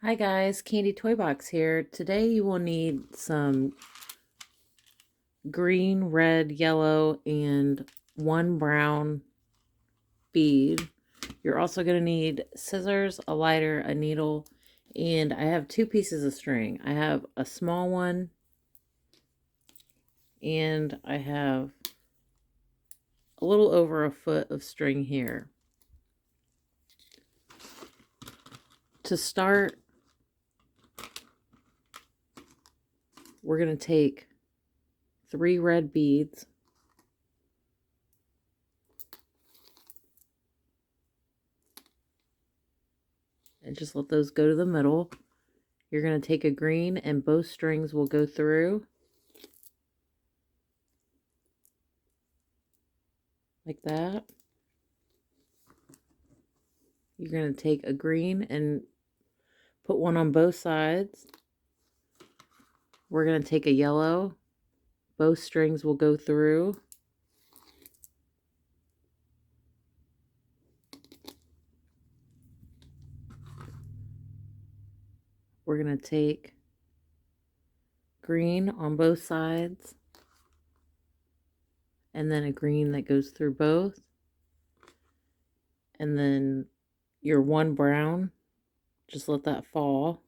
Hi guys, Kandi Toy Box here. Today you will need some green, red, yellow, and one brown bead. You're also going to need scissors, a lighter, a needle, and I have two pieces of string. I have a small one and I have a little over a foot of string here. To start, we're going to take 3 red beads and just let those go to the middle. You're going to take a green and both strings will go through like that. You're going to take a green and put one on both sides. We're going to take a yellow. Both strings will go through. We're going to take green on both sides. And then a green that goes through both. And then your one brown. Just let that fall.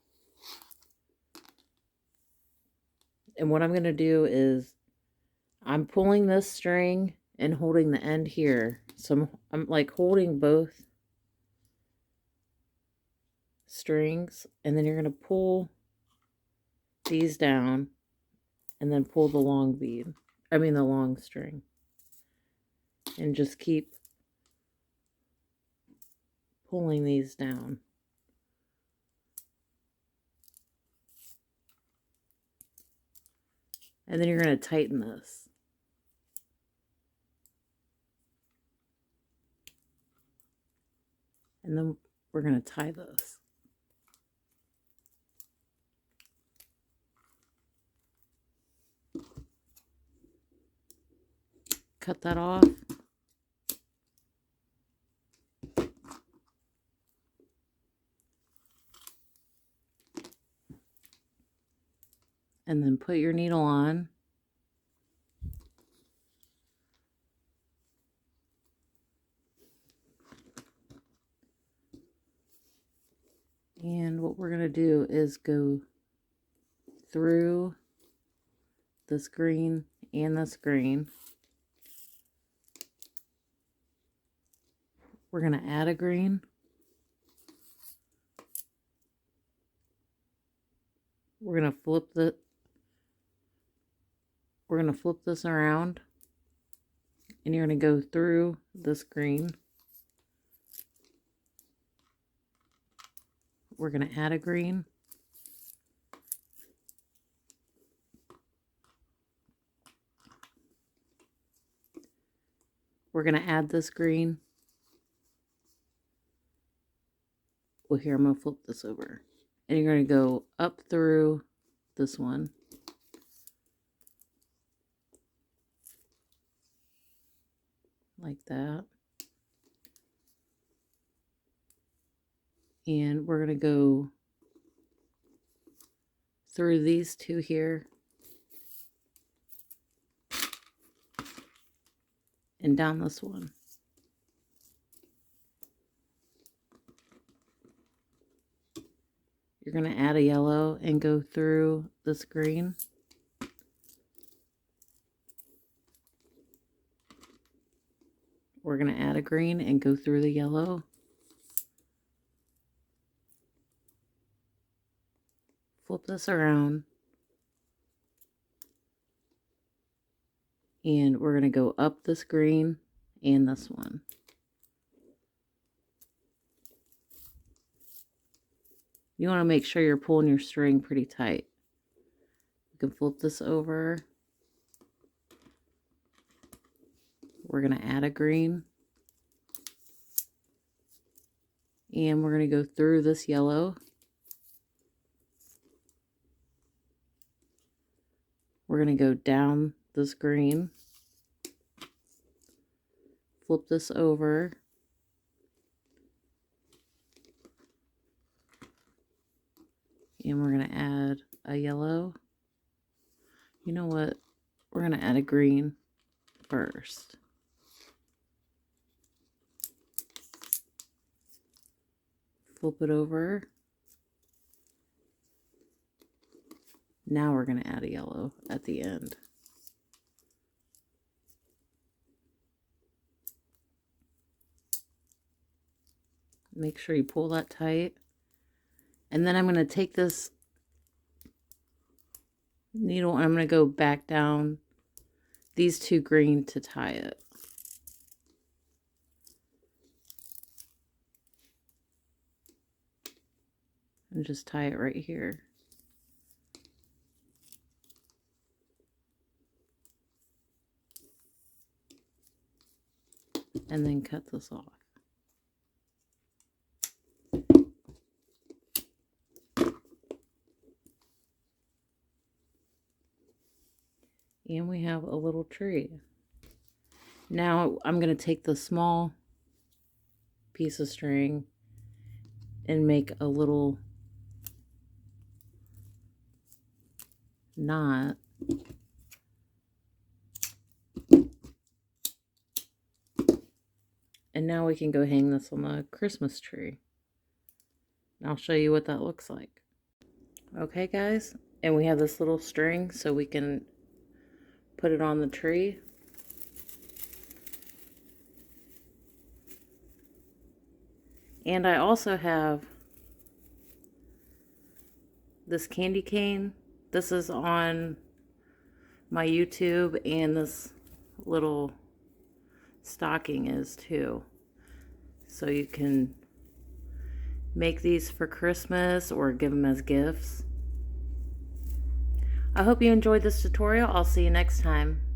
And what I'm going to do is I'm pulling this string and holding the end here. So I'm like holding both strings, and then you're going to pull these down and then pull the long bead. I mean the long string. And just keep pulling these down. And then you're going to tighten this. And then we're going to tie this. Cut that off. And then put your needle on. And what we're going to do is go through this green and this green. We're going to add a green. We're going to flip this around, and you're going to go through this green. We're going to add a green. We're going to add this green. Well, here, I'm going to flip this over. And you're going to go up through this one. Like that. And we're going to go through these two here. And down this one. You're going to add a yellow and go through this green. We're going to add a green and go through the yellow. Flip this around. And we're going to go up this green and this one. You want to make sure you're pulling your string pretty tight. You can flip this over. We're going to add a green. And we're going to go through this yellow. We're going to go down this green. Flip this over. And we're going to add a yellow. You know what? We're going to add a green first. Flip it over. Now we're going to add a yellow at the end. Make sure you pull that tight. And then I'm going to take this needle and I'm going to go back down these two green to tie it. And just tie it right here. And then cut this off. And we have a little tree. Now I'm going to take the small piece of string and make a little knot. And now we can go hang this on the Christmas tree. And I'll show you what that looks like. Okay, guys, and we have this little string so we can put it on the tree. And I also have this candy cane. This is on my YouTube, and this little stocking is too. So you can make these for Christmas or give them as gifts. I hope you enjoyed this tutorial. I'll see you next time.